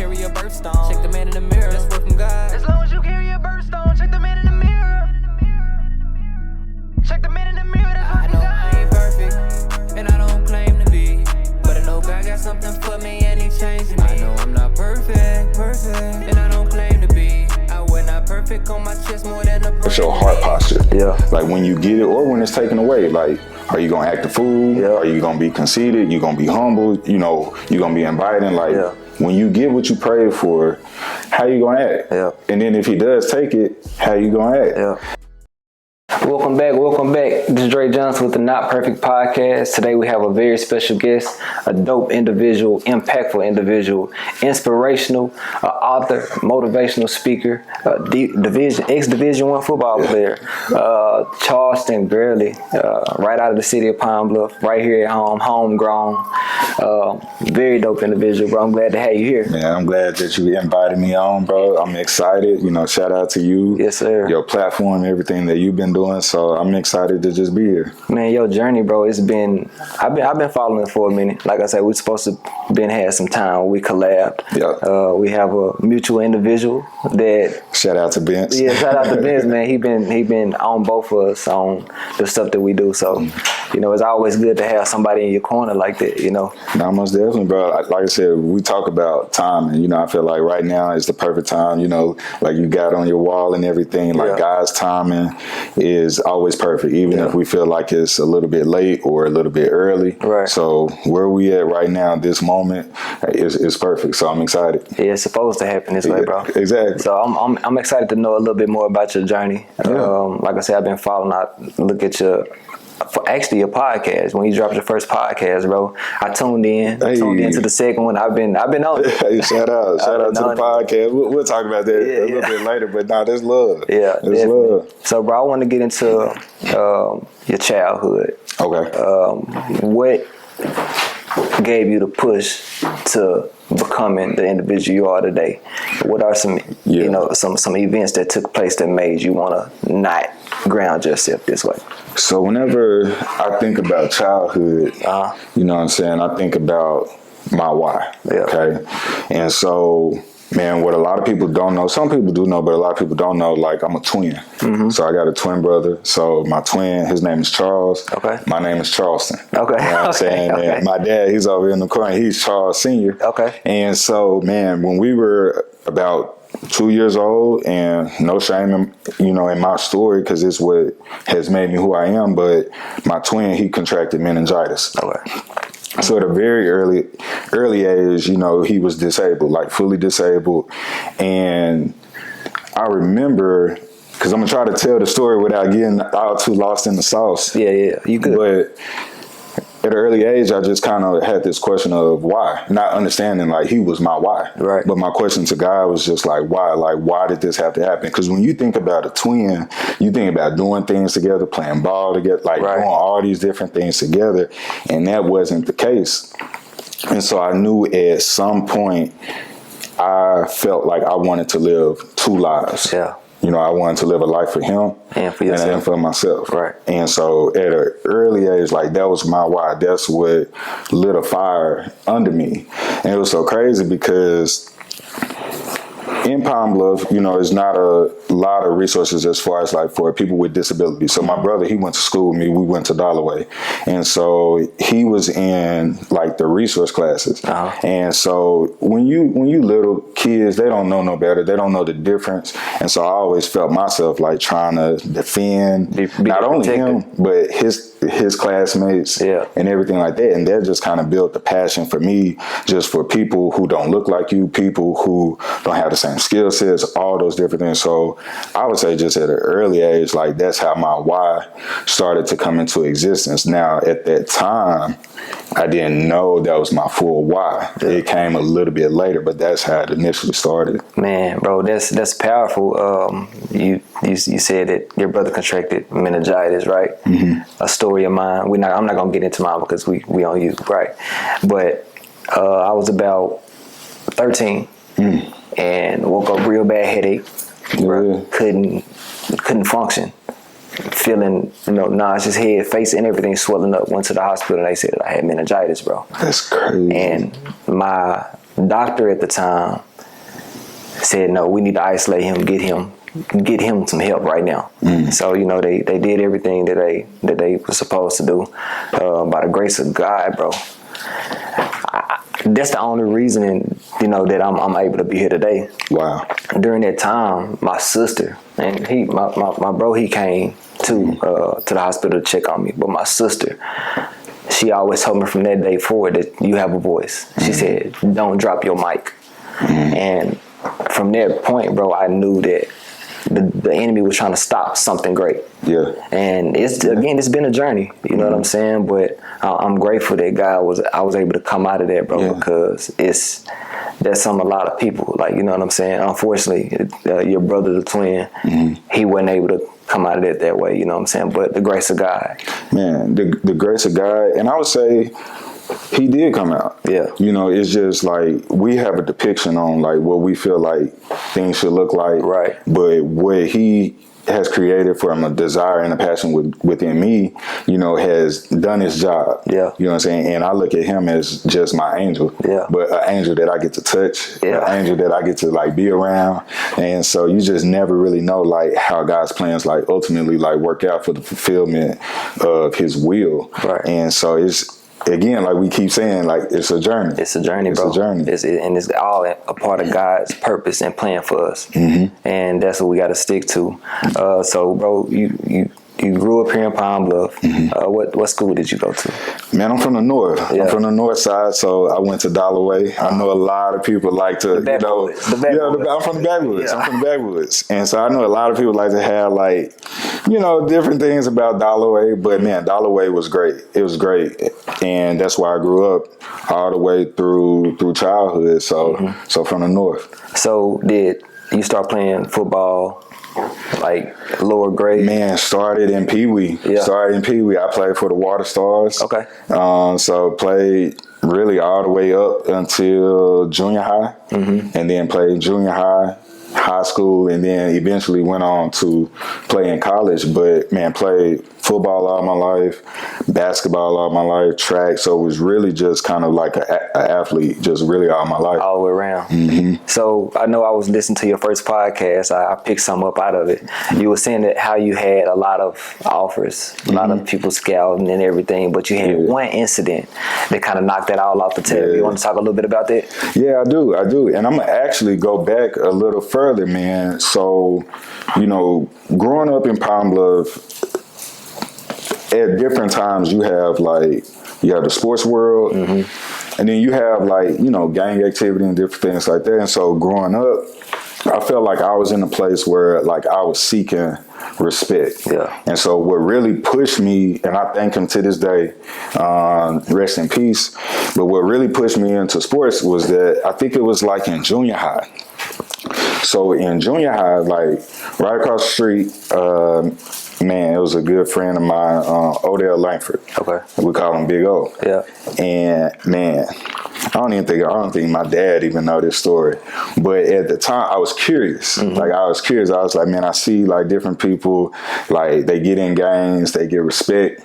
carry a birthstone, check the man in the mirror, that's word from God. As long as you carry a birthstone, check the man in the mirror. Check the man in the mirror, that's word from God. I know I ain't perfect, and I don't claim to be, but I know God got something for me and he changing me. I know I'm not perfect, and I don't claim to be. I wear not perfect on my chest more than a It's your heart posture. Yeah. Like when you get it or when it's taken away, like, are you going to act the fool? Yeah. Are you going to be conceited? You going to be humble? You know, you going to be inviting? Like, when you get what you prayed for, how you going to act? Yeah. And then if he does take it, how you going to act? Yeah. Welcome back. This is Dray Johnson with the Not Perfect Podcast. Today we have a very special guest, a dope individual, impactful individual, inspirational, author, motivational speaker, Ex-D1 football player, Charleston Girley, right out of the city of Pine Bluff, right here at home, homegrown. Very dope individual, bro. I'm glad to have you here. Man, I'm glad that you invited me on, bro. I'm excited. You know, shout out to you. Yes, sir. Your platform, everything that you've been doing. So I'm excited to just be here. Man, your journey, bro, I've been following it for a minute. Like I said, we're supposed to had some time. We collabed. Yeah. We have a mutual individual that. Shout out to Vince. Yeah, shout out to Vince, man. He been on both of us on the stuff that we do. So, you know, it's always good to have somebody in your corner like that, you know. No, most definitely, bro. Like I said, we talk about timing. You know, I feel like right now is the perfect time. You know, like you got on your wall and everything. Like God's timing is always perfect, even if we feel like it's a little bit late or a little bit early. Right. So where we at right now, this moment is perfect. So I'm excited. Yeah, it's supposed to happen this way, bro. Exactly. So I'm excited to know a little bit more about your journey. Like I said, I've been following. I look at your podcast. When you dropped your first podcast, bro, I tuned in. Tuned into the second one. I've been on it. Hey, shout out to the podcast. We'll talk about that a little bit later, but there's love. Yeah, there's love. So, bro, I want to get into your childhood. Okay. What gave you the push to becoming the individual you are today? What are some some events that took place that made you want to not ground yourself this way? So whenever I think about childhood, you know what I'm saying, I think about my why. Yeah. Okay. And so, man, what a lot of people don't know, some people do know, but a lot of people don't know, like I'm a twin. Mm-hmm. So I got a twin brother. So my twin, his name is Charles. Okay. My name is Charleston. Okay. You know what I'm saying? Okay. And my dad, he's over in the corner. He's Charles Sr. Okay. And so, man, when we were about 2 years old, and no shame in my story, because it's what has made me who I am, but my twin, he contracted meningitis. Okay. So at a very early age, you know, he was disabled, like fully disabled. And I remember, because I'm going to try to tell the story without getting all too lost in the sauce. Yeah, you could. But at an early age, I just kind of had this question of why, not understanding like he was my why. Right. But my question to God was just like, why? Like, why did this have to happen? Because when you think about a twin, you think about doing things together, playing ball together, like doing all these different things together. And that wasn't the case. And so I knew at some point I felt like I wanted to live two lives. Yeah. You know, I wanted to live a life for him and for yourself. And for myself. Right. And so at an early age, like that was my why. That's what lit a fire under me. And it was so crazy because in Pine Bluff, you know, there's not a lot of resources as far as like for people with disabilities. So my brother, he went to school with me. We went to Dollaway. And so he was in like the resource classes. Uh-huh. And so when you little kids, they don't know no better. They don't know the difference. And so I always felt myself like trying to defend not only him, but his classmates and everything like that. And that just kind of built the passion for me, just for people who don't look like you, people who don't have the same skill sets, all those different things. So I would say just at an early age, like that's how my why started to come into existence. Now, at that time, I didn't know that was my full why. Yeah. It came a little bit later, but that's how it initially started. Man, bro, that's powerful. You said that your brother contracted meningitis, right? Mm-hmm. A story of mine. I'm not gonna get into mine because we on you, right? But I was about 13 and woke up real bad headache. Bro, couldn't function. Feeling, nauseous, head, face, and everything swelling up. Went to the hospital and they said I had meningitis, bro. That's crazy. And my doctor at the time, said, no, we need to isolate him, get him some help right now. So, you know, they did everything that they were supposed to do. By the grace of God, bro. That's the only reason, you know, that I'm able to be here today. Wow. During that time, my sister and my bro, he came to the hospital to check on me. But my sister, she always told me from that day forward that you have a voice. She said, don't drop your mic. And from that point, bro, I knew that the enemy was trying to stop something great. Yeah. And it's been a journey, you know what I'm saying? But I'm grateful that I was able to come out of that, bro, because that's a lot of people, like, you know what I'm saying? Unfortunately, your brother, the twin, he wasn't able to come out of it that way, you know what I'm saying? But the grace of God. Man, the grace of God, and I would say he did come out. Yeah. You know, it's just like we have a depiction on like what we feel like things should look like. Right. But what he has created from a desire and a passion within me, you know, has done his job. Yeah. You know what I'm saying? And I look at him as just my angel. Yeah. But an angel that I get to touch. Yeah. An angel that I get to like be around. And so you just never really know like how God's plans like ultimately like work out for the fulfillment of his will. Right. And so it's, again, like we keep saying, like it's a journey. It's a journey, bro. It's a journey. And it's all a part of God's purpose and plan for us. And that's what we got to stick to. So, bro, you grew up here in Pine Bluff. What school did you go to? Man, I'm from the north. Yeah. I'm from the north side, so I went to Dalloway. I know a lot of people like to, I'm from the Backwoods. Yeah. I'm from the Backwoods. And so I know a lot of people like to have like, you know, different things about Dalloway, but man, Dalloway was great. It was great. And that's why I grew up all the way through childhood. So so from the north. So did you start playing football like lower grade? Man, started in Pee Wee. Yeah. Started in Pee Wee. I played for the Water Stars. Okay. So played really all the way up until junior high, and then played junior high, high school, and then eventually went on to play in college. But man, played football all my life, basketball all my life, track. So it was really just kind of like an athlete, just really all my life. All the way around. So I know I was listening to your first podcast. I picked some up out of it. You were saying that how you had a lot of offers, a lot of people scouting and everything, but you had one incident that kind of knocked that all off the table. You want to talk a little bit about that? Yeah, I do. And I'm going to actually go back a little further, man. So, you know, growing up in Pine Bluff, at different times you have the sports world, and then you have like, you know, gang activity and different things like that. And so growing up, I felt like I was in a place where like I was seeking respect. Yeah. And so what really pushed me, and I thank him to this day, rest in peace, but what really pushed me into sports was that I think it was like in junior high. So in junior high, like right across the street, man, it was a good friend of mine, Odell Langford. Okay. We call him Big O. Yeah. And man, I don't think my dad even know this story. But at the time I was curious. Like I was curious. I was like, man, I see like different people, like they get in gangs, they get respect.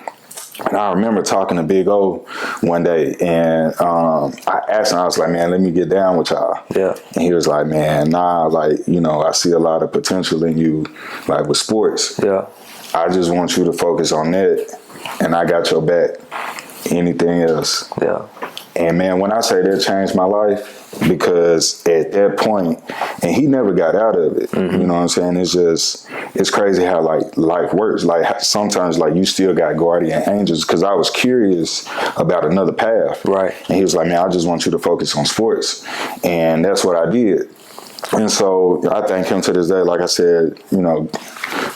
And I remember talking to Big O one day, and I asked him, I was like, man, let me get down with y'all. Yeah. And he was like, man, nah, like, you know, I see a lot of potential in you, like with sports. Yeah. I just want you to focus on that, and I got your back. Anything else. Yeah. And man, when I say that changed my life, because at that point, and he never got out of it, you know what I'm saying? It's crazy how like life works. Like sometimes like you still got guardian angels, because I was curious about another path. Right. And he was like, man, I just want you to focus on sports. And that's what I did. And so I thank him to this day. Like I said, you know,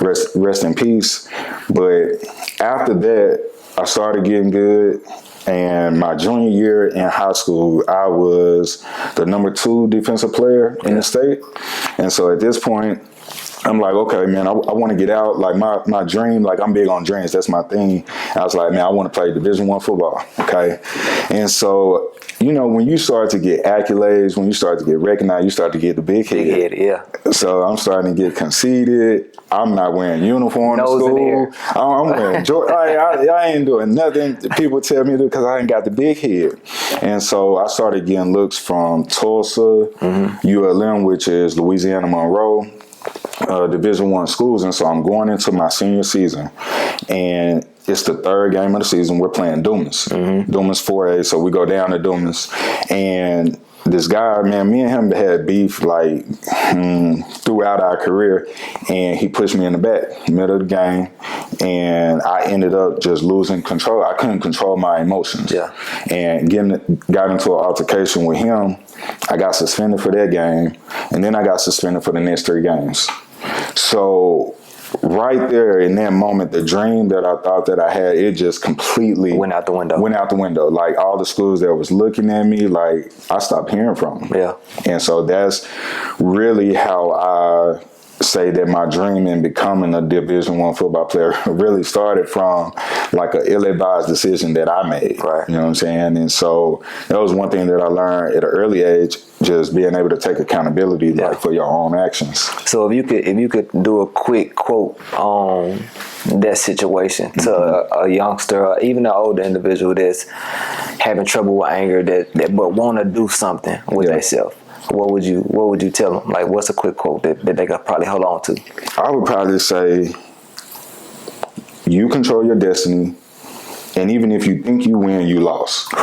rest in peace. But after that, I started getting good. And my junior year in high school, I was the #2 defensive player in the state. And so at this point, I'm like, okay, man, I want to get out. Like my dream, like I'm big on dreams. That's my thing. I was like, man, I want to play Division I football. Okay. And so, you know, when you start to get accolades, when you start to get recognized, you start to get the big head. Yeah. So I'm starting to get conceited. I'm not wearing uniform to school. I'm wearing Jordan. I ain't doing nothing. People tell me to because I ain't got the big head. And so I started getting looks from Tulsa, ULM, which is Louisiana Monroe, Division I schools. And so I'm going into my senior season, and it's the third game of the season. We're playing Dumas, Dumas 4A. So we go down to Dumas, and this guy, man, me and him had beef like throughout our career, and he pushed me in the back, middle of the game, and I ended up just losing control. I couldn't control my emotions. Yeah. And got into an altercation with him. I got suspended for that game, and then I got suspended for the next 3 games. So right there in that moment, the dream that I thought that I had, it just completely went out the window. Like all the schools that was looking at me, like I stopped hearing from them. Yeah. And so that's really how I say that my dream in becoming a Division I football player really started from like an ill-advised decision that I made. Right. You know what I'm saying? And so that was one thing that I learned at an early age, just being able to take accountability like for your own actions. So if you could do a quick quote on that situation to a youngster or even an older individual that's having trouble with anger that but want to do something with themselves, what would you tell them? Like, what's a quick quote that they could probably hold on to? I would probably say, you control your destiny, and even if you think you win, you lost.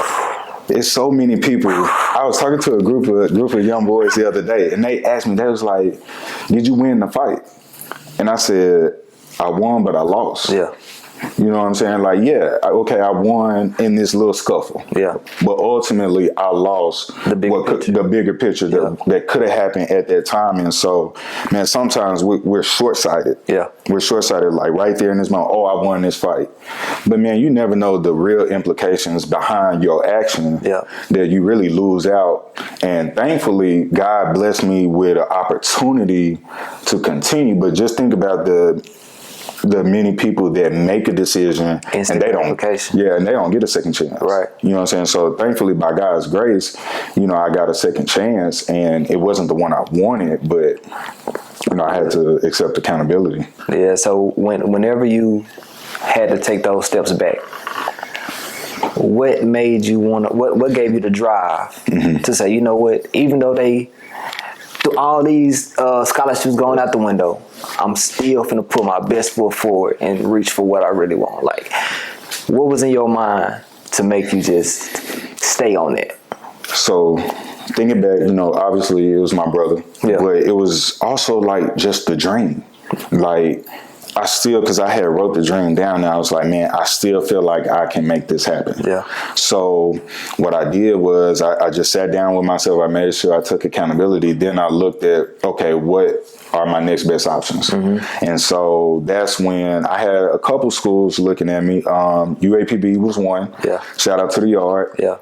There's so many people. I was talking to a group of young boys the other day, and they asked me, they was like, did you win the fight? And I said, I won, but I lost. Yeah. You know what I'm saying? Like, yeah, okay, I won in this little scuffle. Yeah. But ultimately, I lost the bigger picture that could have happened at that time. And so, man, sometimes we're short-sighted. Yeah. We're short-sighted, like right there in this moment, oh, I won this fight. But, man, you never know the real implications behind your action that you really lose out. And thankfully, God blessed me with an opportunity to continue. But just think about the many people that make a decision and they don't get a second chance. Right. You know what I'm saying? So thankfully, by God's grace, you know, I got a second chance, and it wasn't the one I wanted, but you know, I had to accept accountability. Yeah. So whenever you had to take those steps back, what made you what gave you the drive to say, you know what, even though through all these scholarships going out the window, I'm still finna put my best foot forward and reach for what I really want. Like, what was in your mind to make you just stay on it? So, thinking back, you know, obviously it was my brother, but it was also like just the dream. Like, I still, because I had wrote the dream down, and I was like, man, I still feel like I can make this happen. Yeah. So what I did was I just sat down with myself. I made sure I took accountability. Then I looked at, okay, what are my next best options? And so that's when I had a couple schools looking at me. UAPB was one. Yeah. Shout out to the Yard. Yeah.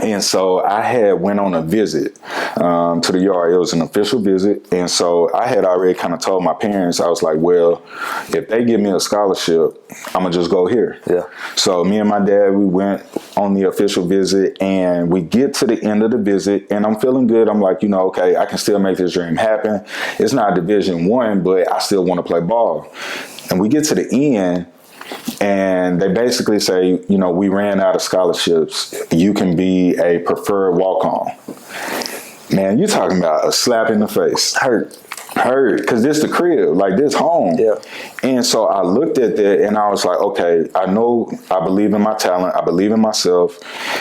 And so I had went on a visit to the Yard. It was an official visit. And so I had already kind of told my parents, I was like, well, if they give me a scholarship, I'm going to just go here. Yeah. So me and my dad, we went on the official visit, and we get to the end of the visit, and I'm feeling good. I'm like, you know, okay, I can still make this dream happen. It's not Division I, but I still want to play ball. And we get to the end, and they basically say, you know, we ran out of scholarships. You can be a preferred walk-on. Man, you're talking about a slap in the face. Hurt, because this the crib, like this home. Yeah. And so I looked at that, and I was like, okay, I know I believe in my talent. I believe in myself.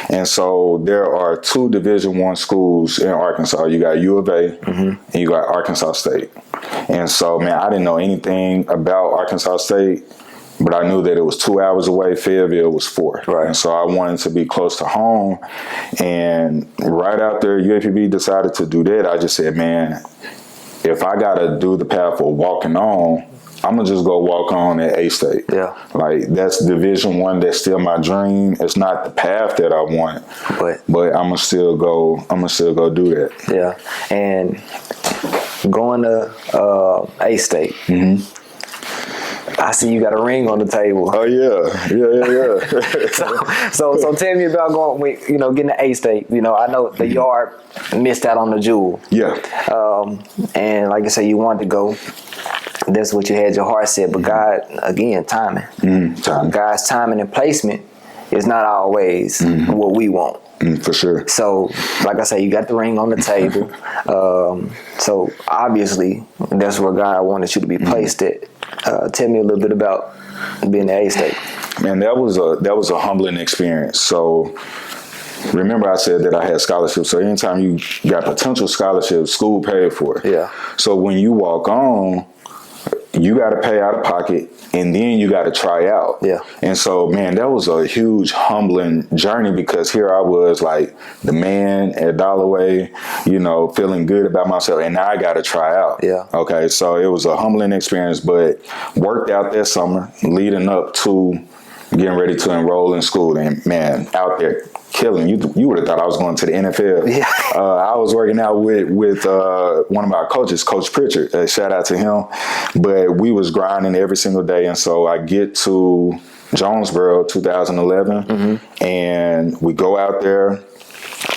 And so there are 2 Division I schools in Arkansas. You got U of A and you got Arkansas State. And so, man, I didn't know anything about Arkansas State, but I knew that it was 2 hours away. Fayetteville was 4. Right. And so I wanted to be close to home. And right after UAPB decided to do that, I just said, man, if I got to do the path of walking on, I'm going to just go walk on at A-State. Yeah. Like, that's Division I. That's still my dream. It's not the path that I want, but I'm going to still go do that. Yeah. And going to A-State. I see you got a ring on the table. Oh yeah. So tell me about getting to A-State. I know the yard missed out on the jewel. Yeah. And like I said, you wanted to go. That's what you had your heart set. But God, again, timing. God's timing and placement is not always what we want. For sure. So, like I said, you got the ring on the table. So obviously, that's where God wanted you to be placed at. Tell me a little bit about being at A-State. Man, that was a humbling experience. So remember I said that I had scholarships. So anytime you got potential scholarships, school paid for it. Yeah. So when you walk on, you got to pay out of pocket, and then you got to try out. Yeah. And so, man, that was a huge humbling journey, because here I was, like, the man at Dollaway, feeling good about myself, and now I got to try out. Yeah. Okay, so it was a humbling experience, but worked out that summer leading up to getting ready to enroll in school, and, man, out there killing. You would have thought I was going to the NFL. Yeah. I was working out with one of our coaches, Coach Pritchard. Shout out to him. But we was grinding every single day, and so I get to Jonesboro 2011, and we go out there,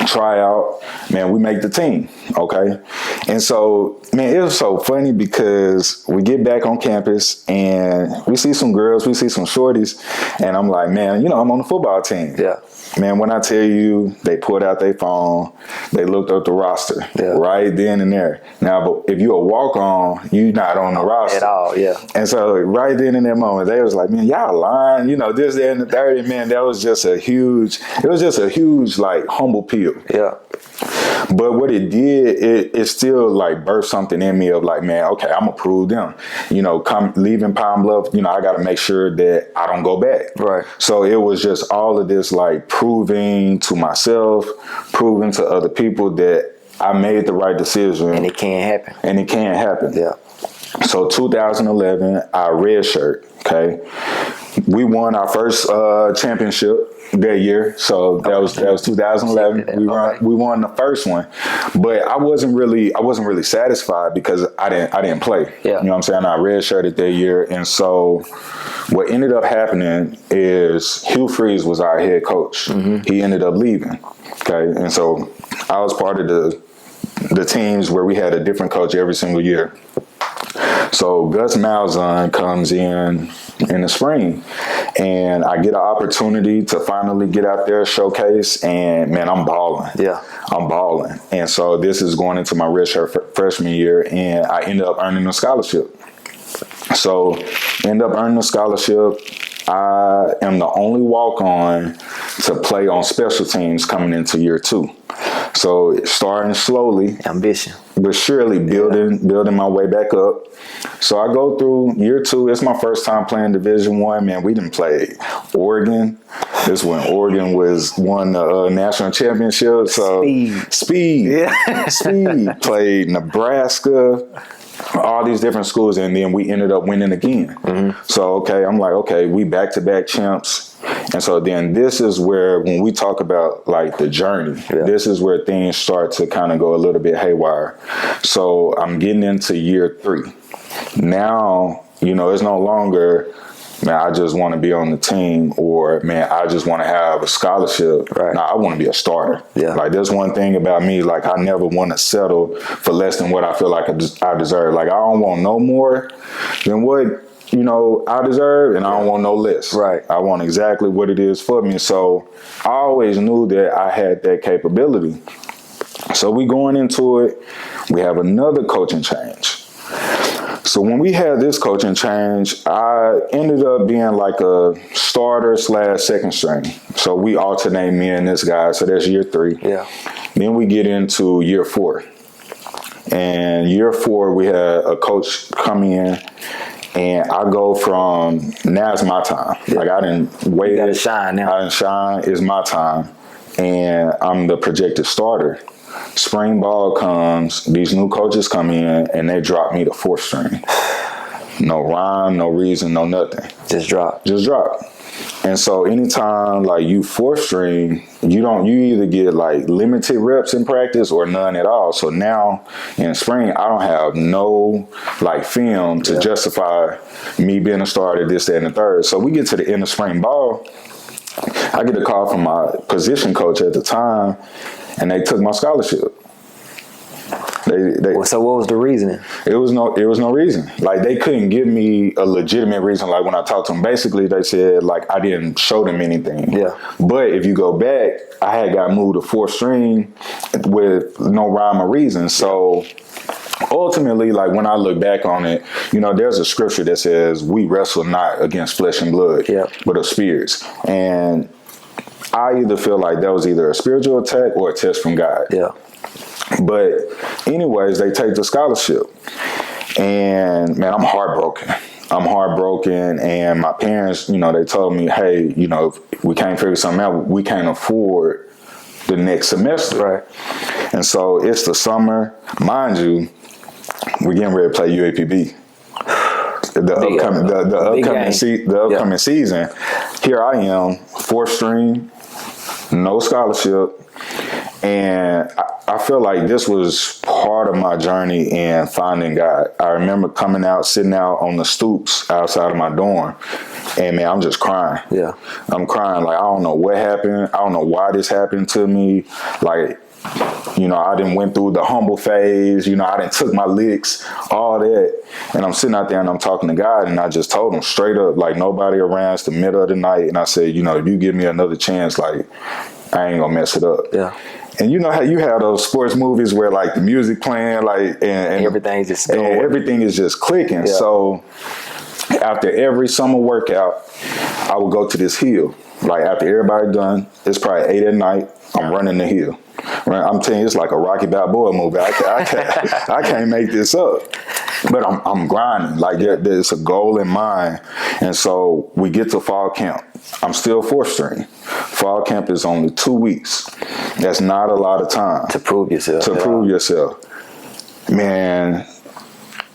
try out. Man, we make the team. Okay, and so, man, it was so funny because we get back on campus and we see some girls, we see some shorties, and I'm like, man, I'm on the football team. Yeah. Man, when I tell you, they pulled out their phone, they looked up the roster right then and there. Now, but if you a walk-on, you not on the roster at all. Yeah. And so right then in that moment, they was like, man, y'all lying, this, that, and the 30. Man, that was just a huge, like, humble pill. Yeah. But what it did, it still, like, birthed something in me of, like, man, okay, I'm gonna prove them. Leaving Pine Bluff, I got to make sure that I don't go back. Right. So it was just all of this, like, proving to myself, proving to other people that I made the right decision. And it can happen. Yeah. So 2011, I redshirt. Okay. We won our first championship that year. So that was 2011. We won the first one, but I wasn't really satisfied because I didn't play. Yeah. You know what I'm saying? I redshirted that year, and so what ended up happening is Hugh Freeze was our head coach. He ended up leaving. Okay, and so I was part of the teams where we had a different coach every single year. So Gus Malzahn comes in the spring, and I get an opportunity to finally get out there, showcase, and, man, I'm balling. Yeah. I'm balling. And so this is going into my redshirt freshman year, and I ended up earning a scholarship. So end up earning a scholarship. I am the only walk-on to play on special teams coming into year 2. So starting slowly, ambition, but surely building my way back up. So I go through year 2. It's my first time playing Division I. Man, we didn't play Oregon. This when Oregon won the national championship. So speed. Yeah. Speed. Played Nebraska. All these different schools, and then we ended up winning again. So, okay, I'm like, okay, we back-to-back champs. And so then this is where, when we talk about, like, the journey, this is where things start to kind of go a little bit haywire. So I'm getting into year 3. Now, it's no longer, man, I just want to be on the team, or, man, I just want to have a scholarship. Right. Nah, I want to be a starter. Yeah. Like, there's one thing about me, like, I never want to settle for less than what I feel like I deserve. Like, I don't want no more than what, I deserve, and I don't want no less. Right. I want exactly what it is for me. So I always knew that I had that capability. So we going into it, we have another coaching change. So when we had this coaching change, I ended up being like a starter / second string. So we alternate me and this guy. So that's year 3. Yeah. Then we get into year 4. And year 4, we had a coach come in, and I go from, now it's my time. Yeah. Like, I didn't wait. You gotta shine now. I didn't shine. It's my time. And I'm the projected starter. Spring ball comes, these new coaches come in, and they drop me to 4th string. No rhyme, no reason, no nothing. Just drop. And so anytime like you fourth string, you either get like limited reps in practice or none at all. So now in spring, I don't have no like film to justify me being a starter, this, that, and the third. So we get to the end of spring ball. I get a call from my position coach at the time, and they took my scholarship. So what was the reasoning? It was no reason. Like, they couldn't give me a legitimate reason. Like, when I talked to them, basically they said like I didn't show them anything. Yeah. But if you go back, I had got moved to fourth string with no rhyme or reason. So ultimately, like, when I look back on it, you know, there's a scripture that says we wrestle not against flesh and blood, but of spirits. And I either feel like that was either a spiritual attack or a test from God. Yeah. But anyways, they take the scholarship, and man, I'm heartbroken. And my parents, you know, they told me, hey, you know, if we can't figure something out, we can't afford the next semester. Right. And so it's the summer. Mind you, we're getting ready to play UAPB. The upcoming season. Here I am, fourth string, no scholarship. And I feel like this was part of my journey in finding God. I remember coming out, sitting out on the stoops outside of my dorm, and man, I'm just crying. Yeah. I'm crying. Like, I don't know what happened. I don't know why this happened to me. Like, you know, I done went through the humble phase. You know, I done took my licks, all that. And I'm sitting out there and I'm talking to God, and I just told him straight up, like, nobody around. It's the middle of the night. And I said, you know, if you give me another chance, like, I ain't gonna mess it up. Yeah. And you know how you have those sports movies where like the music playing, like, and everything's just going. And everything is just clicking. Yeah. So after every summer workout, I would go to this hill. Like, after everybody done, it's probably 8 at night, I'm running the hill. I'm telling you, it's like a Rocky Balboa movie. I can't make this up. But I'm grinding. Like, there's a goal in mind. And so we get to fall camp. I'm still fourth string. Fall camp is only 2 weeks. That's not a lot of time. To prove yourself. Man,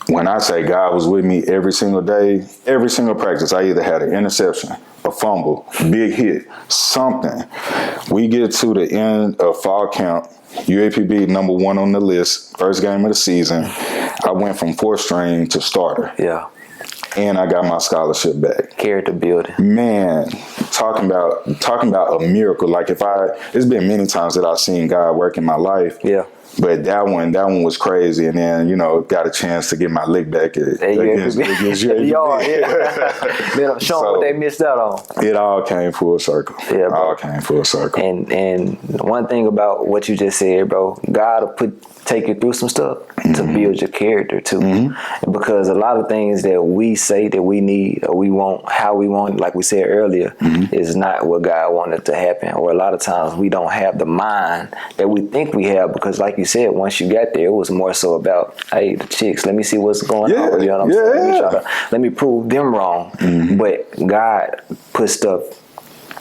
when I say God was with me every single day, every single practice, I either had an interception, a fumble, big hit, something. We get to the end of fall camp, UAPB number 1 on the list, first game of the season. I went from fourth string to starter. Yeah. And I got my scholarship back. Character building. Man, talking about a miracle. Like, it's been many times that I've seen God work in my life. Yeah. But that one was crazy. And then, you know, got a chance to get my lick back against UAPB. Show them what they missed out on. It all came full circle. Yeah, bro. All came full circle. And one thing about what you just said, bro, God will take you through some stuff to build your character too. Mm-hmm. Because a lot of things that we say that we need or we want, how we want, like we said earlier, is not what God wanted to happen. Or a lot of times we don't have the mind that we think we have, because like you said, once you got there, it was more so about, hey, the chicks, let me see what's going on. You know what I'm saying? Let me prove them wrong. Mm-hmm. But God put stuff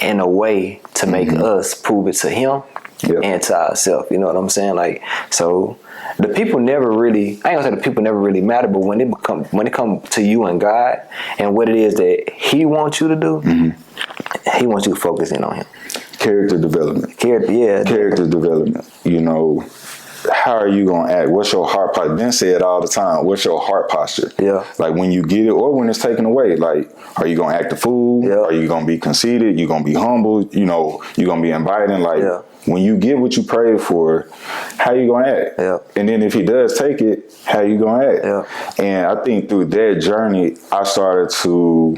in a way to make us prove it to him. Yep. And to ourselves, you know what I'm saying? Like, so the people never really, I ain't gonna say the people never really matter, but when it come to you and God and what it is that he wants you to do, he wants you to focus in on him. Character development. Character development. You know, how are you gonna act? What's your heart posture? Ben said all the time, what's your heart posture? Yeah. Like, when you get it or when it's taken away, like, are you gonna act a fool? Yeah. Are you gonna be conceited? You gonna be humble? You know, you gonna be inviting? Like, when you get what you prayed for, how you gonna act? Yeah. And then if he does take it, how you gonna act? Yeah. And I think through that journey, I started to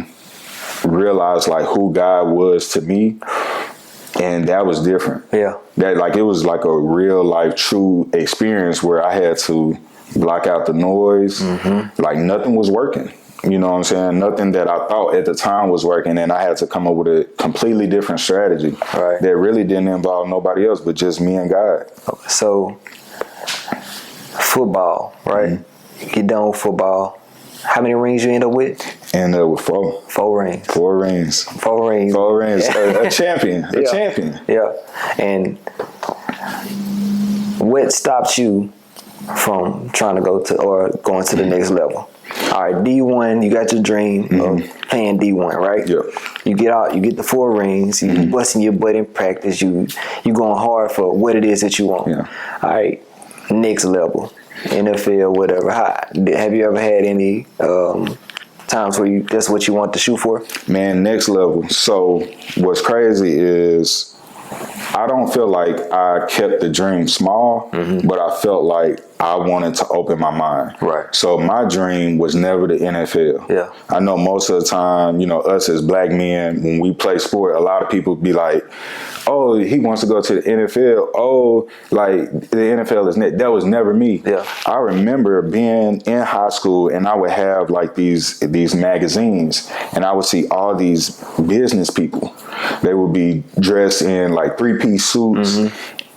realize like who God was to me. And that was different. Yeah. That, like, it was like a real life true experience where I had to block out the noise. Mm-hmm. Like, nothing was working. You know what I'm saying? Nothing that I thought at the time was working, and I had to come up with a completely different strategy that really didn't involve nobody else but just me and God. So, football, right? Mm-hmm. Get done with football. How many rings you end up with? End up with 4. 4 rings. 4 rings. 4 rings. 4 rings. A champion. A champion. Yeah. And what stopped you from trying to go to or going to the next level? All right, D1, you got your dream of playing D1, right? Yep. You get out, you get the 4 rings, you busting your butt in practice, you going hard for what it is that you want. Yeah. All right, next level, NFL, whatever. Have you ever had any times where that's what you want to shoot for? Man, next level. So what's crazy is I don't feel like I kept the dream small, but I felt like I wanted to open my mind. Right. So my dream was never the NFL. Yeah. I know most of the time, us as black men, when we play sport, a lot of people be like, oh, he wants to go to the NFL. Oh, like the NFL is net. That was never me. Yeah. I remember being in high school and I would have like these magazines and I would see all these business people. They would be dressed in like 3-piece suits.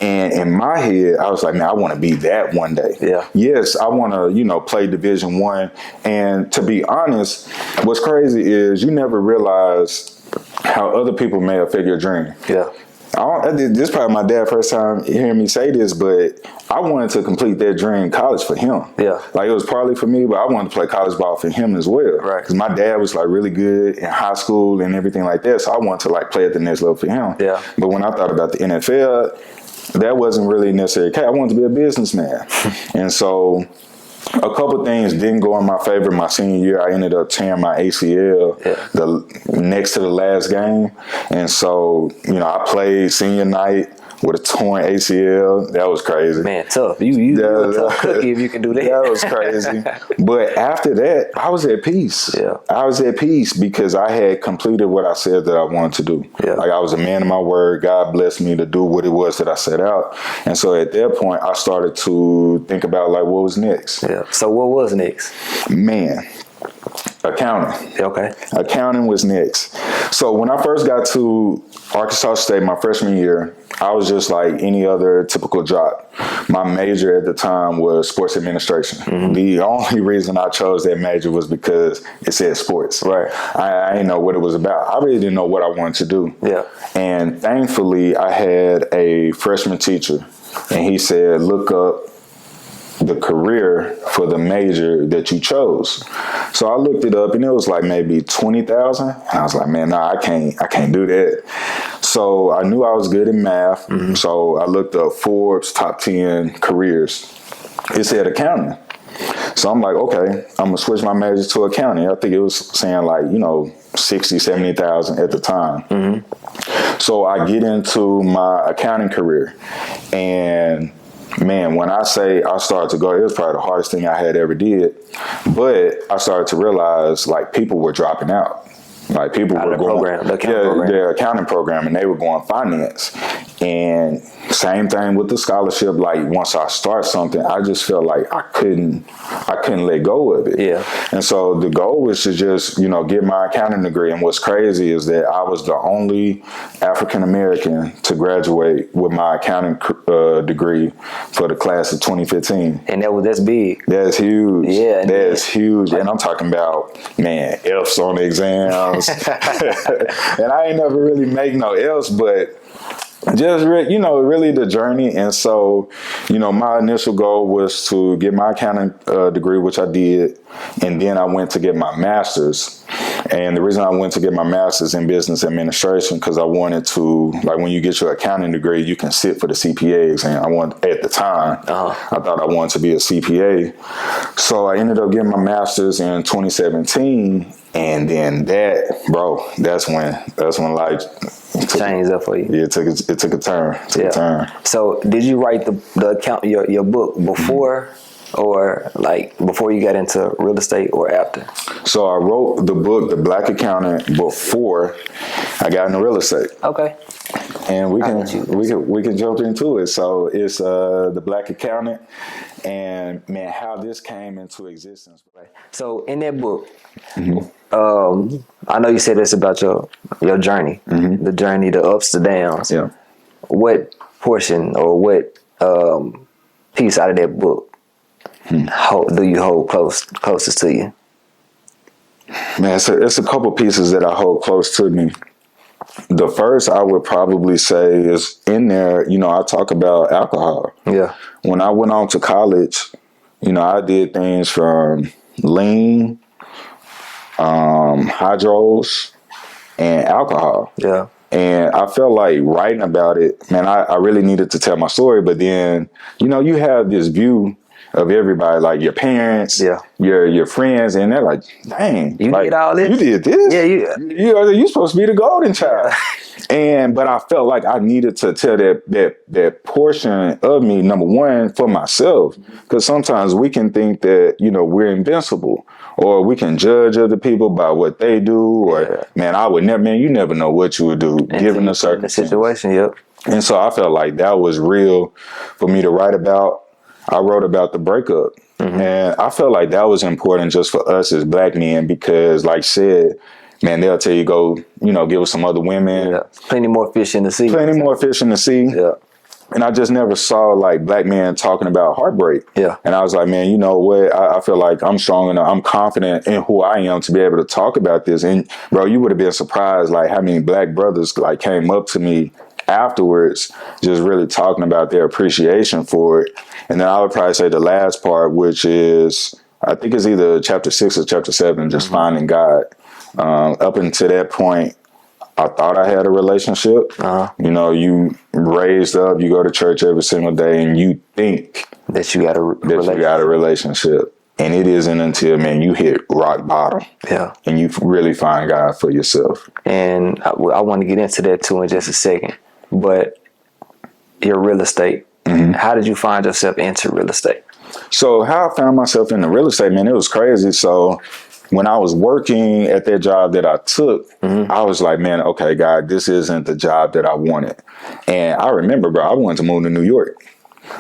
And in my head, I was like, man, I want to be that one day. Yeah. Yes, I want to, play Division I. And to be honest, what's crazy is you never realize how other people may affect your dream. Yeah. This is probably my dad's first time hearing me say this, but I wanted to complete that dream college for him. Yeah. Like it was partly for me, but I wanted to play college ball for him as well. Right. Because my dad was like really good in high school and everything like that. So I wanted to like play at the next level for him. Yeah. But when I thought about the NFL, that wasn't really necessary. Okay, I wanted to be a businessman. And so a couple things didn't go in my favor my senior year. I ended up tearing my ACL next to the last game. And so, I played senior night with a torn ACL. That was crazy. Man, tough. You're a tough cookie if you can do that. That was crazy. But after that, I was at peace. Yeah. I was at peace because I had completed what I said that I wanted to do. Yeah. Like I was a man of my word. God blessed me to do what it was that I set out. And so at that point, I started to think about like what was next. Yeah. So what was next? Man. Accounting. Okay. Accounting was next. So when I first got to Arkansas State my freshman year, I was just like any other typical job. My major at the time was sports administration. The only reason I chose that major was because it said sports. Right. I didn't know what it was about. I really didn't know what I wanted to do. Yeah. And thankfully, I had a freshman teacher, and he said, look up the career for the major that you chose. So I looked it up and it was like maybe 20,000. And I was like, man, nah, I can't do that. So I knew I was good in math. So I looked up Forbes top 10 careers. It said accounting. So I'm like, okay, I'm gonna switch my major to accounting. I think it was saying like, 60, 70,000 at the time. So I get into my accounting career and man, when I say I started to go, it was probably the hardest thing I had ever did. But I started to realize like people were dropping out. Like people were going their accounting program and they were going finance. And same thing with the scholarship. Like once I start something, I just felt like I couldn't let go of it. Yeah. And so the goal was to just, get my accounting degree. And what's crazy is that I was the only African American to graduate with my accounting degree for the class of 2015. And that's big. That's huge. Yeah. That's huge. And I'm talking about, man, F's on the exams. And I ain't never really make no F's, but just, really the journey. And so, my initial goal was to get my accounting degree, which I did. And then I went to get my master's. And the reason I went to get my master's in business administration, because I wanted to, like when you get your accounting degree, you can sit for the CPA exam. At the time, I thought I wanted to be a CPA. So I ended up getting my master's in 2017. And then that's when life changed up for you. Yeah, it took a turn. So did you write the account your book before or like before you got into real estate or after? So I wrote the book, The Black Accountant, before I got into real estate. Okay. And we can jump into it. So it's The Black Accountant, and man, how this came into existence. So in that book, I know you said this about your journey, the journey, the ups, the downs. Yeah. What portion or what piece out of that book do you hold closest to you? Man, it's a couple pieces that I hold close to me. The first I would probably say is in there, I talk about alcohol. Yeah. When I went on to college, I did things from lean, hydros, and alcohol. Yeah. And I felt like writing about it, man, I really needed to tell my story. But then, you know, you have this view of everybody, like your parents, your friends, and they're like, dang, you like, did all this? You did this? Yeah, you supposed to be the golden child. But I felt like I needed to tell that portion of me, number one, for myself. Because sometimes we can think that, you know, we're invincible, or we can judge other people by what they do, or man, I would never, man, you never know what you would do given a certain situation. Yep. And so I felt like that was real for me to write about. I wrote about the breakup, and I felt like that was important just for us as black men, because like I said, man, they'll tell you go, you know, get with some other women. Yeah. Plenty more fish in the sea. Plenty more fish in the sea. Yeah. And I just never saw like black men talking about heartbreak. Yeah. And I was like, man, you know what? I feel like I'm strong enough. I'm confident in who I am to be able to talk about this. And bro, you would have been surprised like how many black brothers like came up to me afterwards, just really talking about their appreciation for it. And then I would probably say the last part, which is, I think it's either chapter 6 or chapter 7, just finding God. Up until that point, I thought I had a relationship. You know, you raised up, you go to church every single day, and you think that you got a relationship. And it isn't until, man, you hit rock bottom. Yeah. And you really find God for yourself. And I want to get into that too in just a second. But your real estate, how did you find yourself into real estate? So how I found myself in the real estate, man, it was crazy. So when I was working at that job that I took, I was like, man, okay, God, this isn't the job that I wanted. And I remember, bro, I wanted to move to New York.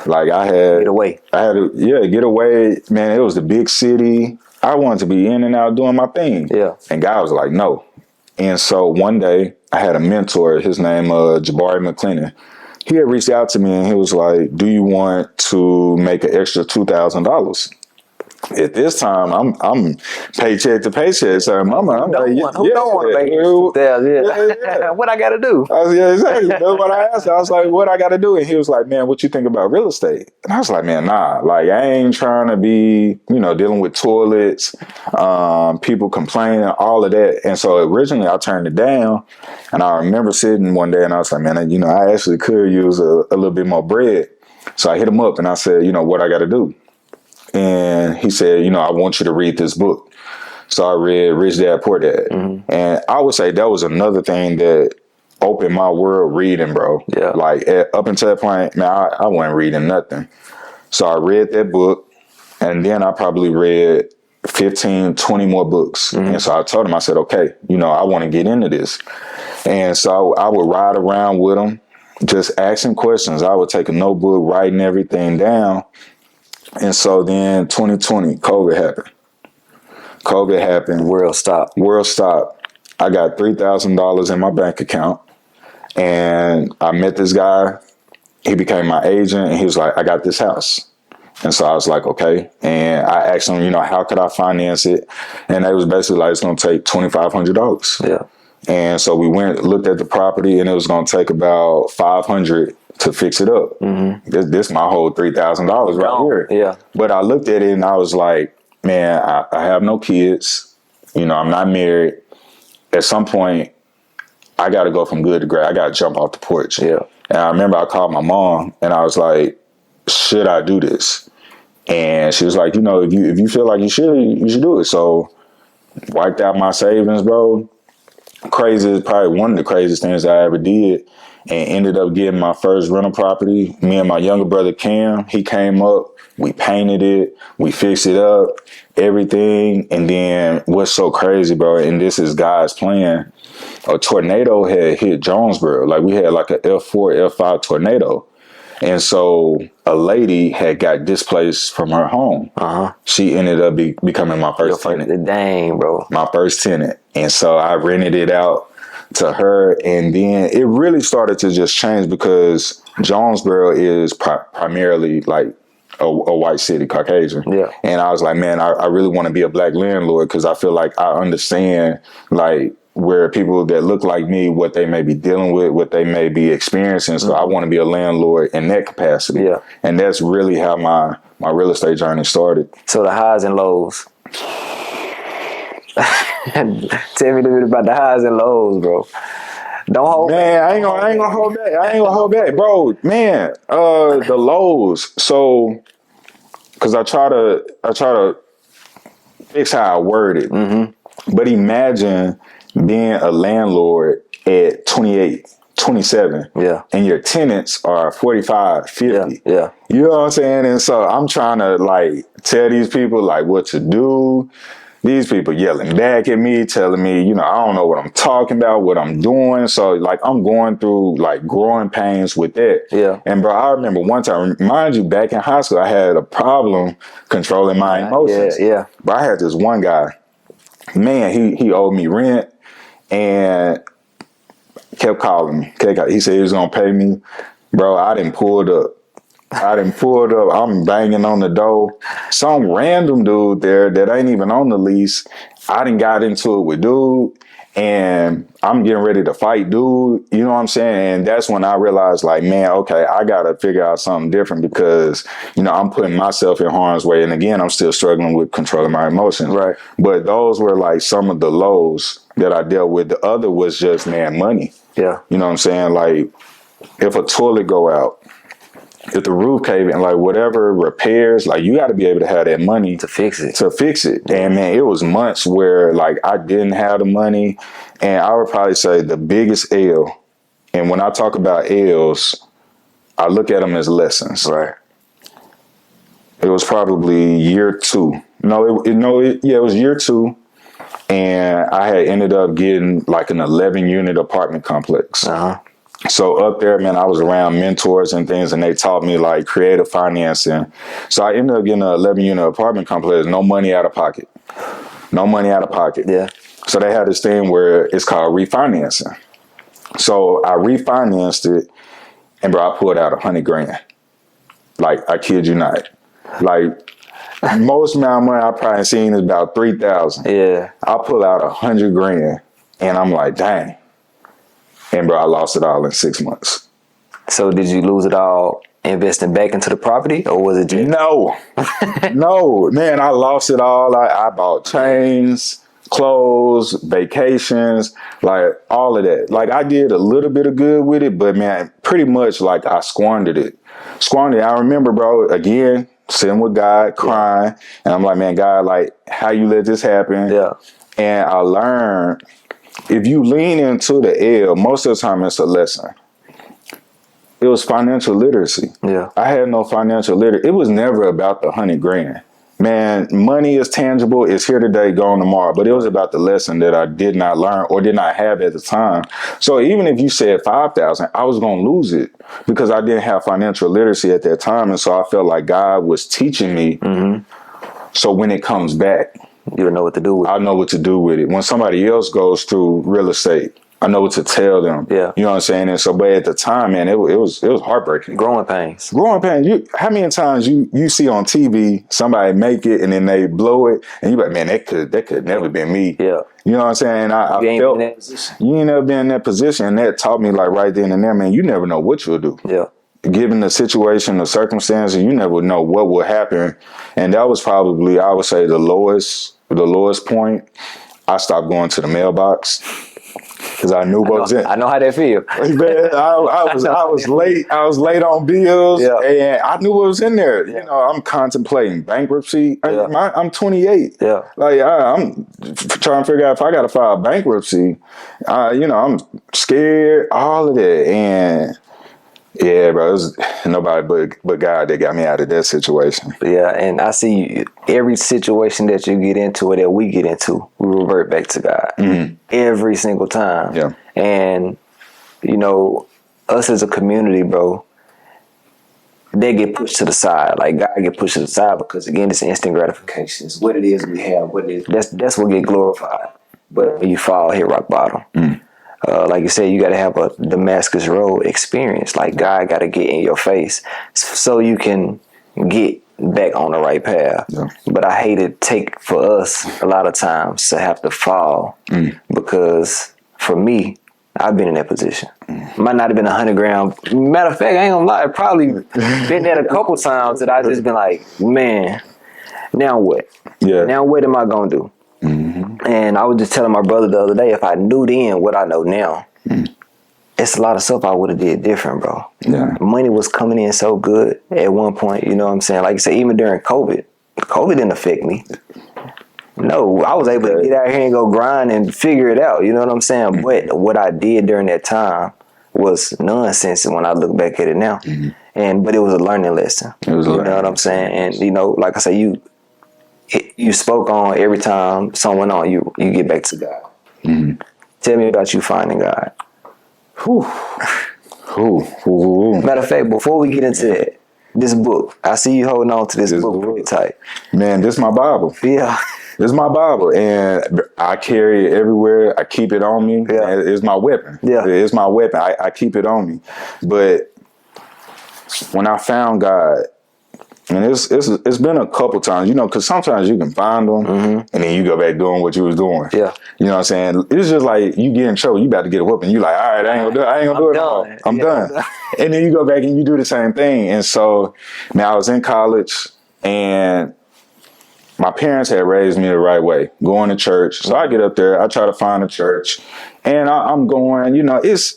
Like I had get away. Get away. Man, it was the big city. I wanted to be in and out doing my thing. Yeah. And God was like, no. And so one day I had a mentor, his name Jabari McClennan. He had reached out to me and he was like, do you want to make an extra $2,000? At this time, I'm paycheck to paycheck. So I'm like, who don't want to make it? What I got to do? Exactly. That's what I asked. I was like, what I got to do? And he was like, man, what you think about real estate? And I was like, man, nah. Like, I ain't trying to be, you know, dealing with toilets, people complaining, all of that. And so originally I turned it down. And I remember sitting one day and I was like, man, you know, I actually could use a little bit more bread. So I hit him up and I said, you know, what I got to do? And he said, you know, I want you to read this book. So I read Rich Dad, Poor Dad. And I would say that was another thing that opened my world reading, bro. Yeah. Like up until that point, man, I wasn't reading nothing. So I read that book and then I probably read 15, 20 more books. And so I told him, I said, okay, you know, I want to get into this. And so I would ride around with him, just asking questions. I would take a notebook, writing everything down. And so then 2020, COVID happened. World stopped. I got $3,000 in my bank account and I met this guy. He became my agent and he was like, I got this house. And so I was like, okay. And I asked him, you know, how could I finance it? And they was basically like, it's going to take $2,500. Yeah. And so we looked at the property and it was going to take about $500 to fix it up. This my whole $3,000 right here. Yeah. But I looked at it and I was like, man, I have no kids. You know, I'm not married. At some point, I got to go from good to great. I got to jump off the porch. Yeah. And I remember I called my mom and I was like, should I do this? And she was like, you know, if you feel like you should do it. So wiped out my savings, bro. Crazy is probably one of the craziest things I ever did. And ended up getting my first rental property. Me and my younger brother, Cam, he came up, we painted it, we fixed it up, everything. And then what's so crazy, bro, and this is God's plan, a tornado had hit Jonesboro. Like we had like a F4, F5 tornado. And so a lady had got displaced from her home. She ended up becoming my first tenant. Dang, bro. My first tenant. And so I rented it out to her, and then it really started to just change because Jonesboro is primarily like a white city, Caucasian. Yeah. And I was like, man, I really want to be a black landlord because I feel like I understand like where people that look like me, what they may be dealing with, what they may be experiencing. So I want to be a landlord in that capacity. Yeah. And that's really how my my real estate journey started. So the highs and lows. Tell me a little bit about the highs and lows, bro. Don't hold man, I ain't gonna hold back. I ain't gonna hold back, bro. Man, the lows. So, cause I try to fix how I word it. Mm-hmm. But imagine being a landlord at 28, 27. Yeah. And your tenants are 45, 50. Yeah. You know what I'm saying? And so I'm trying to like tell these people like what to do. These people yelling back at me, telling me, you know, I don't know what I'm talking about, what I'm doing. So, like, I'm going through, like, growing pains with that. Yeah. And, bro, I remember one time, mind you, back in high school, I had a problem controlling my emotions. Yeah. But I had this one guy, man, he owed me rent and kept calling me. He said he was going to pay me. Bro, I didn't pull it up. I'm banging on the door. Some random dude there that ain't even on the lease. I done got into it with dude, and I'm getting ready to fight dude. You know what I'm saying? And that's when I realized, like, man, okay, I got to figure out something different because, you know, I'm putting myself in harm's way. And again, I'm still struggling with controlling my emotions. Right. But those were like some of the lows that I dealt with. The other was just, man, money. Yeah. You know what I'm saying? Like, if a toilet go out, if the roof cave in, like whatever repairs, like you got to be able to have that money to fix it. And man, it was months where like I didn't have the money, and I would probably say the biggest L. And when I talk about L's, I look at them as lessons. Right. It was probably year 2. It was year 2, and I had ended up getting like an 11-unit apartment complex. Uh-huh. So up there, man, I was around mentors and things, and they taught me like creative financing. So I ended up getting an 11-unit apartment complex, no money out of pocket. Yeah. So they had this thing where it's called refinancing. So I refinanced it, and bro, I pulled out $100,000. Like, I kid you not. Like, most amount of money I probably seen is about $3,000. Yeah. I pull out $100,000, and I'm like, dang. And bro, I lost it all in 6 months. So did you lose it all investing back into the property, or was it just... No, man, I lost it all. I bought chains, clothes, vacations, like all of that. Like I did a little bit of good with it, but man, pretty much like I squandered it. I remember, bro, again, sitting with God, crying. And I'm like, man, God, like, how you let this happen? Yeah. And I learned, if you lean into the L, most of the time it's a lesson. It was financial literacy. Yeah. I had no financial literacy. It was never about the $100,000. Man, money is tangible. It's here today, gone tomorrow. But it was about the lesson that I did not learn or did not have at the time. So even if you said 5,000, I was going to lose it because I didn't have financial literacy at that time. And so I felt like God was teaching me. Mm-hmm. So when it comes back, you'll know what to do with it. I know what to do with it. When somebody else goes through real estate, I know what to tell them. Yeah. You know what I'm saying? And so, but at the time, man, it was heartbreaking. Growing pains. How many times you see on TV somebody make it and then they blow it and you like, man, that could never been me. Yeah. You know what I'm saying? I felt in that position. You ain't never been in that position, and that taught me like right then and there, man, you never know what you'll do. Yeah. Given the situation, the circumstances, you never know what will happen. And that was probably, I would say, the lowest point. I stopped going to the mailbox. Because I knew what was in. I know how that feel. Man, I was late. I was late on bills, and I knew what was in there. Yeah. You know, I'm contemplating bankruptcy. Yeah. I'm 28. Yeah, like I'm trying to figure out if I got to file bankruptcy. I'm scared. All of that, and yeah, bro, it was nobody but God that got me out of that situation. Yeah, and I see every situation that you get into or that we get into, we revert back to God. Mm-hmm. Every single time. Yeah. And, us as a community, bro, they get pushed to the side. Like, God get pushed to the side because, again, it's instant gratification. It's what it is we have. What it is. That's what get glorified. But when you fall, hit rock bottom. Mm. Like you said, you got to have a Damascus Road experience. Like, God got to get in your face so you can get back on the right path. Yeah. But I hate it for us a lot of times to have to fall because for me, I've been in that position. Might not have been 100 grams. Matter of fact, I ain't gonna lie, I've probably been there a couple times that I just been like, man, now what? Yeah. Now what am I gonna do? Mm-hmm. And I was just telling my brother the other day, if I knew then what I know now, it's a lot of stuff I would have did different, bro. Yeah. Money was coming in so good at one point, you know what I'm saying? Like you said, even during COVID didn't affect me. No, I was able to get out here and go grind and figure it out, you know what I'm saying? But what I did during that time was nonsense when I look back at it now. But it was a learning lesson. You know what I'm saying? And, you know, like I say, you spoke on every time someone on you get back to God. Tell me about you finding God. Matter of fact, before we get into that, this book, I see you holding on to this book pretty tight. Man, this is my Bible. Yeah. This is my Bible, and I carry it everywhere. I keep it on me. Yeah. It's my weapon. Yeah. It's my weapon. I keep it on me. But when I found God, and it's been a couple times, you know, because sometimes you can find them, and then you go back doing what you was doing. Yeah. You know what I'm saying? It's just like you get in trouble, you about to get a whooping. You like, all right, I ain't gonna do it no more. I'm done. And then you go back and you do the same thing. And so now I was in college, and my parents had raised me the right way, going to church. So I get up there, I try to find a church, and I'm going, you know, it's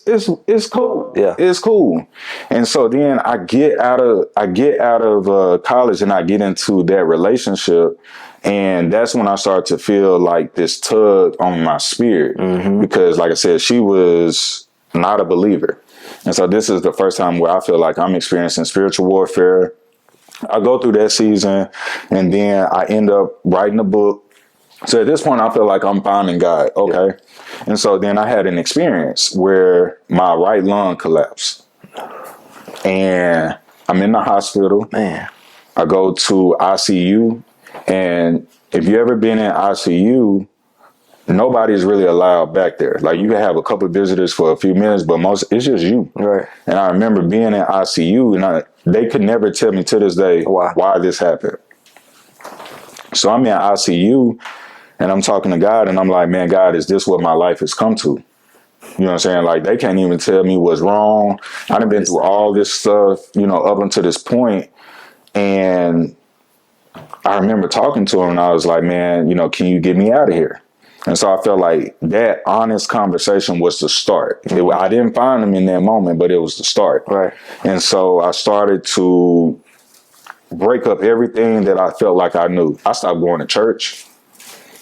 cool. Yeah. It's cool. And so then I get out of college, and I get into that relationship, and that's when I start to feel like this tug on my spirit, because like I said, she was not a believer. And so this is the first time where I feel like I'm experiencing spiritual warfare. I go through that season, and then I end up writing a book. So at this point, I feel like I'm finding God. Okay. Yeah. And so then I had an experience where my right lung collapsed, and I'm in the hospital. Man, I go to ICU, and if you ever been in ICU, nobody's really allowed back there. Like, you can have a couple of visitors for a few minutes, but it's just you. Right. And I remember being in ICU, and they could never tell me to this day why this happened. So I'm in ICU, and I'm talking to God, and I'm like, man, God, is this what my life has come to? You know what I'm saying? Like, they can't even tell me what's wrong. I done been through all this stuff, you know, up until this point. And I remember talking to him, and I was like, man, you know, can you get me out of here? And so I felt like that honest conversation was the start. I didn't find him in that moment, but it was the start. Right. And so I started to break up everything that I felt like I knew. I stopped going to church.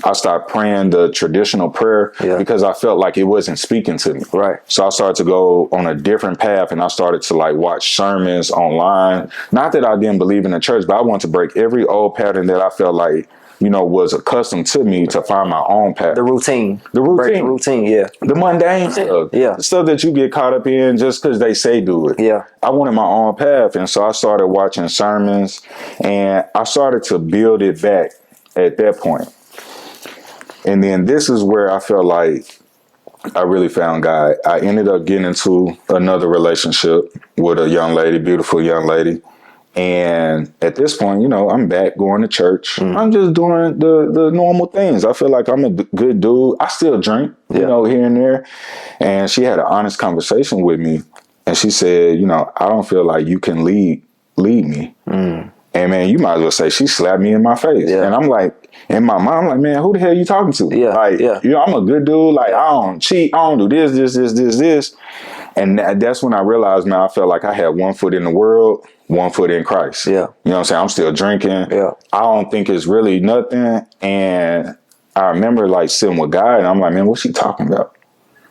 I stopped praying the traditional prayer because I felt like it wasn't speaking to me. Right. So I started to go on a different path, and I started to like watch sermons online. Not that I didn't believe in the church, but I wanted to break every old pattern that I felt like, you know, was accustomed to me to find my own path. The routine. Break the routine, yeah. The mundane stuff. Yeah. The stuff that you get caught up in just because they say do it. Yeah. I wanted my own path. And so I started watching sermons, and I started to build it back at that point. And then this is where I felt like I really found God. I ended up getting into another relationship with a young lady, beautiful young lady. And at this point, you know, I'm back going to church. I'm just doing the normal things. I feel like I'm a good dude. I still drink, you know, here and there. And she had an honest conversation with me. And she said, you know, I don't feel like you can lead me. And man, you might as well say she slapped me in my face. Yeah. And I'm like, in my mind, I'm like, man, who the hell are you talking to? Yeah. Like, you know, I'm a good dude. Like, I don't cheat. I don't do this. And that's when I realized, man, I felt like I had one foot in the world, one foot in Christ. Yeah. You know what I'm saying? I'm still drinking. Yeah. I don't think it's really nothing. And I remember like sitting with God, and I'm like, man, what's she talking about?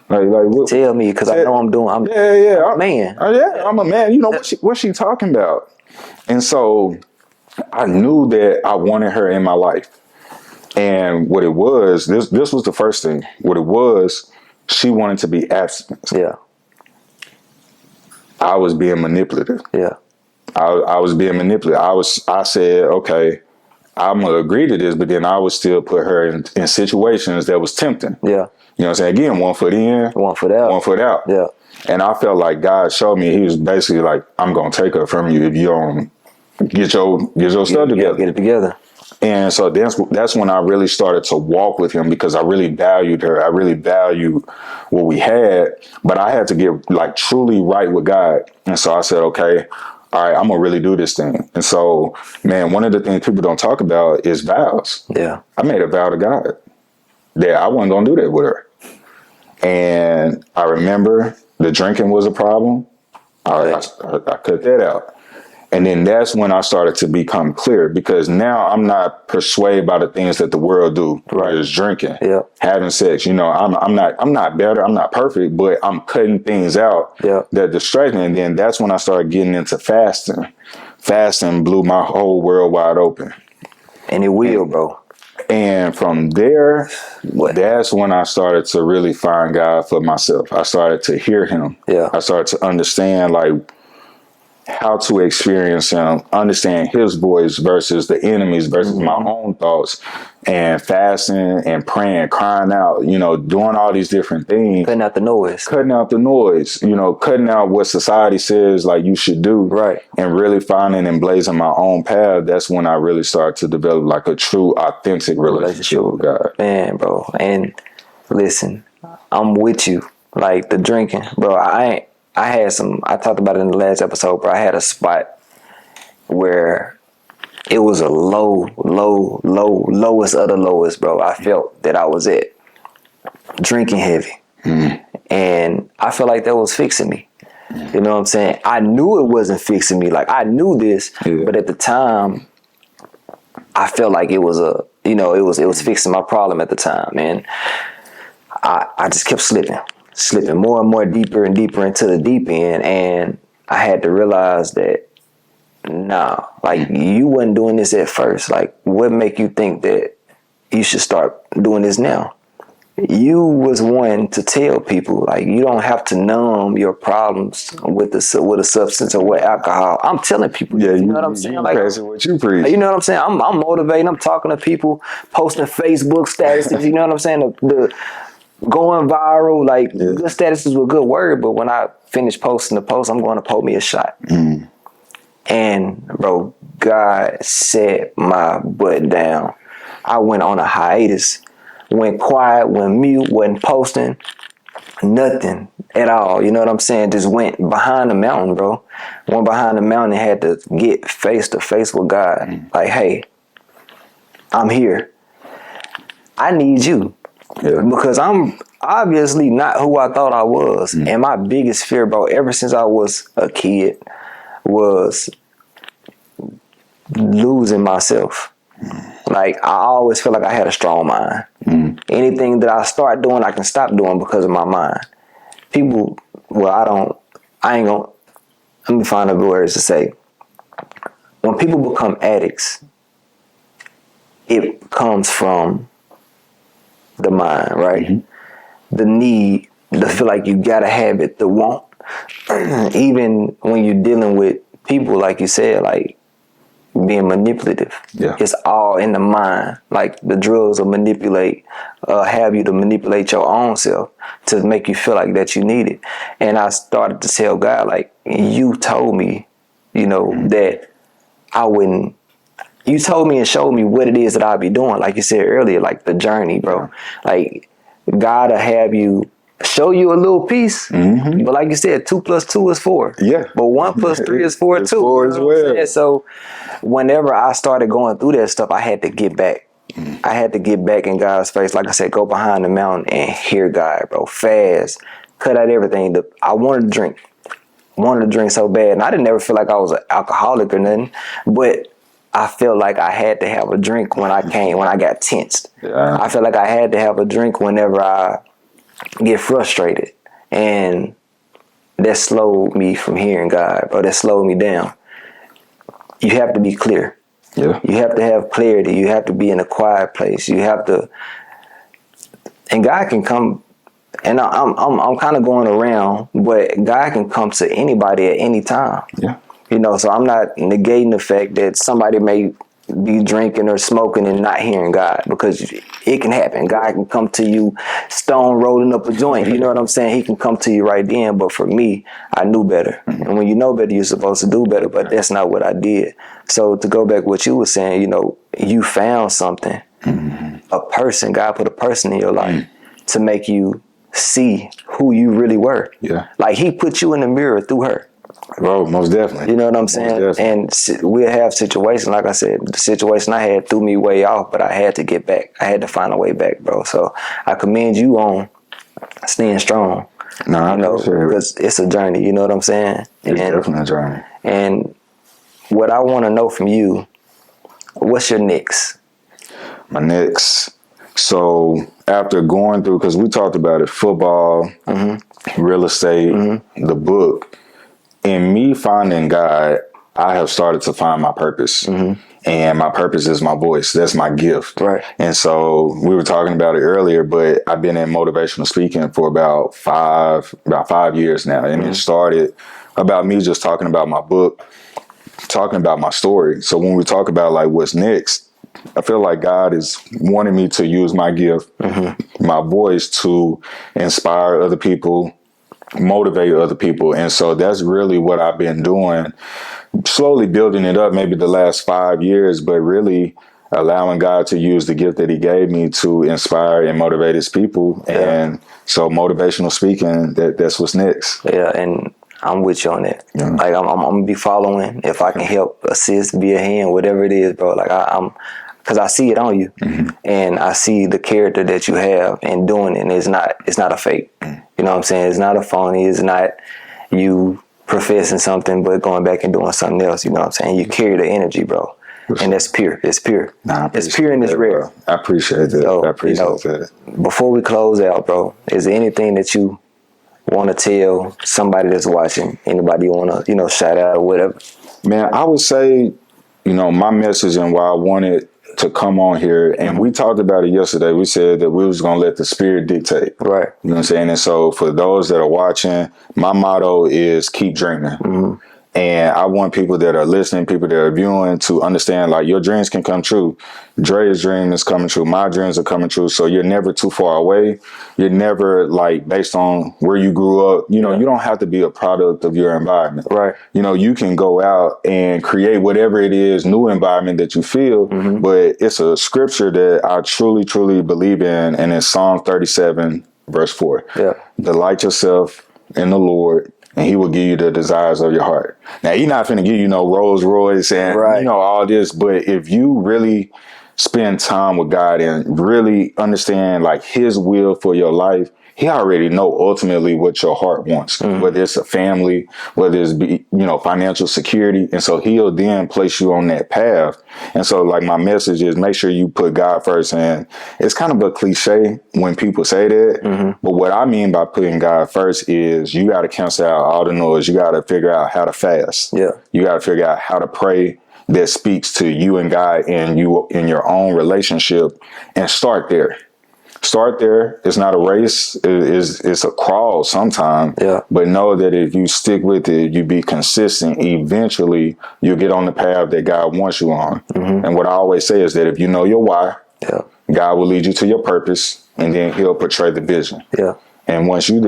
Like what, tell me, because I know I'm doing. I'm a man. I'm a man. You know what's she talking about? And so I knew that I wanted her in my life. And what it was, this was the first thing. What it was, she wanted to be abstinent. Yeah. I was being manipulative. Yeah. I was being manipulative. I said, okay, I'm gonna agree to this, but then I would still put her in situations that was tempting. Yeah. You know what I'm saying? Again, one foot in, one foot out. One foot out. Yeah. And I felt like God showed me, he was basically like, I'm gonna take her from you if you don't get your stuff together. Get it together. And so that's when I really started to walk with him, because I really valued her. I really valued what we had, but I had to get like truly right with God. And so I said, okay, all right, I'm gonna really do this thing. And so, man, one of the things people don't talk about is vows. Yeah. I made a vow to God that I wasn't gonna do that with her. And I remember the drinking was a problem. I cut that out. And then that's when I started to become clear, because now I'm not persuaded by the things that the world do. Right. It's drinking, having sex. You know, I'm not better. I'm not perfect, but I'm cutting things out that distract me. And then that's when I started getting into fasting. Fasting blew my whole world wide open. And it will, bro. And from there, that's when I started to really find God for myself. I started to hear him. Yeah. I started to understand like how to experience him, understand his voice versus the enemy's versus my own thoughts, and fasting and praying, crying out, you know, doing all these different things. Cutting out the noise, you know, cutting out what society says like you should do. Right. And really finding and blazing my own path. That's when I really started to develop like a true, authentic relationship with God. Man, bro. And listen, I'm with you. Like the drinking, bro, I talked about it in the last episode, bro. I had a spot where it was a lowest of the lowest, bro. I felt that I was at drinking heavy. And I felt like that was fixing me. You know what I'm saying? I knew it wasn't fixing me. Like I knew this, but at the time I felt like it was it was fixing my problem at the time. And I just kept slipping more and more deeper and deeper into the deep end. And I had to realize that, nah, like you wasn't doing this at first. Like what make you think that you should start doing this now? You was one to tell people, like, you don't have to numb your problems with a substance or with alcohol. I'm telling people, you know what I'm saying? Like, what you preach. You know what I'm saying? I'm motivating, I'm talking to people, posting Facebook statuses, you know what I'm saying? The going viral, like good status is a good word, but when I finish posting the post, I'm going to pull me a shot. And bro, God set my butt down. I went on a hiatus, went quiet, went mute, wasn't posting, nothing at all. You know what I'm saying? Just went behind the mountain, bro. Went behind the mountain and had to get face to face with God. Like, hey, I'm here. I need you. Because I'm obviously not who I thought I was. And my biggest fear, bro, ever since I was a kid, was losing myself. Like, I always feel like I had a strong mind. Anything that I start doing, I can stop doing because of my mind. People, let me find a words to say. When people become addicts, it comes from the mind, right? The need, to feel like you gotta have it, the want. Even when you're dealing with people, like you said, like being manipulative. It's all in the mind. Like the drugs will have you to manipulate your own self to make you feel like that you need it. And I started to tell God, like, you told me, that I wouldn't. You told me and showed me what it is that I'll be doing. Like you said earlier, like the journey, bro. Like God will have you show you a little piece. But like you said, 2 + 2 is 4. But 1 + 3 is 4 too. 4 as well. So whenever I started going through that stuff, I had to get back. I had to get back in God's face. Like I said, go behind the mountain and hear God, bro. Fast. Cut out everything. I wanted to drink. So bad. And I didn't ever feel like I was an alcoholic or nothing. But I felt like I had to have a drink when I got tensed. I felt like I had to have a drink whenever I get frustrated. And that slowed me from hearing God, bro. That slowed me down. You have to be clear. You have to have clarity. You have to be in a quiet place. You have to, and God can come. And I'm kind of going around, but God can come to anybody at any time. So I'm not negating the fact that somebody may be drinking or smoking and not hearing God, because it can happen. God can come to you stone rolling up a joint. You know what I'm saying? He can come to you right then. But for me, I knew better. And when you know better, you're supposed to do better. But that's not what I did. So to go back to what you were saying, you know, you found something, a person. God put a person in your life to make you see who you really were. Yeah. Like he put you in the mirror through her. Bro, most definitely. You know what I'm saying? And we'll have situations, like I said, the situation I had threw me way off, but I had to get back. I had to find a way back, bro. So I commend you on staying strong. No, I know, because it's a journey. You know what I'm saying? It's definitely a journey. And what I want to know from you, what's your next? My next. So after going through, because we talked about it, football, real estate, the book. In me finding God, I have started to find my purpose. And my purpose is my voice. That's my gift. Right. And so we were talking about it earlier, but I've been in motivational speaking for about 5 years now. And it started about me just talking about my book, talking about my story. So when we talk about like what's next, I feel like God is wanting me to use my gift, my voice, to inspire other people, motivate other people. And so that's really what I've been doing, slowly building it up maybe the last 5 years, but really allowing God to use the gift that he gave me to inspire and motivate his people. And so motivational speaking, that's what's next. Yeah, and I'm with you on that. Like I'm gonna be following. If I can help, assist, be a hand, whatever it is, bro. Like I'm, because I see it on you, and I see the character that you have in doing it. And it's not a fake. You know what I'm saying? It's not a phony. It's not you professing something but going back and doing something else. You know what I'm saying? You carry the energy, bro. And that's pure. It's pure. It's pure and it's rare. Bro. I appreciate that. So, I appreciate that. Before we close out, bro, is there anything that you want to tell somebody that's watching? Anybody you want to, shout out or whatever? Man, I would say, my message and why I wanted to come on here, and we talked about it yesterday. We said that we was going to let the spirit dictate. Right. You know what I'm saying? And so for those that are watching, my motto is keep dreaming. And I want people that are listening, people that are viewing, to understand, like, your dreams can come true. Dre's dream is coming true. My dreams are coming true. So you're never too far away. You're never, like, based on where you grew up. You don't have to be a product of your environment. Right. You can go out and create whatever it is, new environment that you feel. But it's a scripture that I truly, truly believe in. And it's Psalm 37, verse 4. Yeah. Delight yourself in the Lord, and he will give you the desires of your heart. Now, he's not finna give you no Rolls Royce and, all this. But if you really spend time with God and really understand, like, his will for your life, he already know ultimately what your heart wants, whether it's a family, whether it's, financial security. And so he'll then place you on that path. And so, like, my message is make sure you put God first. And it's kind of a cliche when people say that. But what I mean by putting God first is you got to cancel out all the noise. You got to figure out how to fast. Yeah. You got to figure out how to pray that speaks to you and God and you in your own relationship, and start there. Start there. It's not a race. It's a crawl sometimes. Yeah. But know that if you stick with it, you be consistent, eventually you'll get on the path that God wants you on. And what I always say is that if you know your why, God will lead you to your purpose, and then he'll portray the vision. Yeah. And once you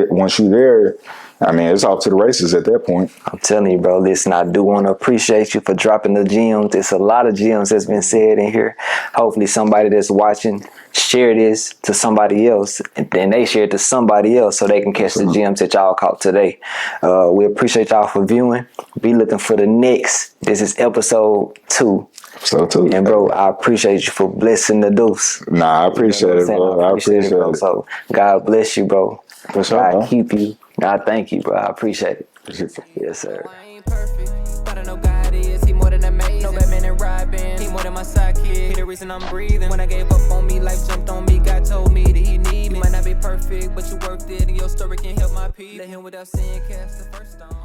there, I mean, it's off to the races at that point. I'm telling you, bro, listen, I do want to appreciate you for dropping the gems. There's a lot of gems that's been said in here. Hopefully somebody that's watching share this to somebody else, and then they share it to somebody else so they can catch the gems that y'all caught today. We appreciate y'all for viewing. Be looking for the next. This is episode 2. So too. And bro, I appreciate you for blessing the dools. Nah, I appreciate it, bro. I appreciate it, bro. So God bless you, bro. God keep you. God thank you, bro. I appreciate it. Yes, sir. I ain't perfect, but I know God is. He more than amazing. No Batman and Robin. He more than my sidekick. He the reason I'm breathing. When I gave up on me, life jumped on me. God told me that he need me. You might not be perfect, but you worked it, and your story can help my people. Let him without sin cast the first stone.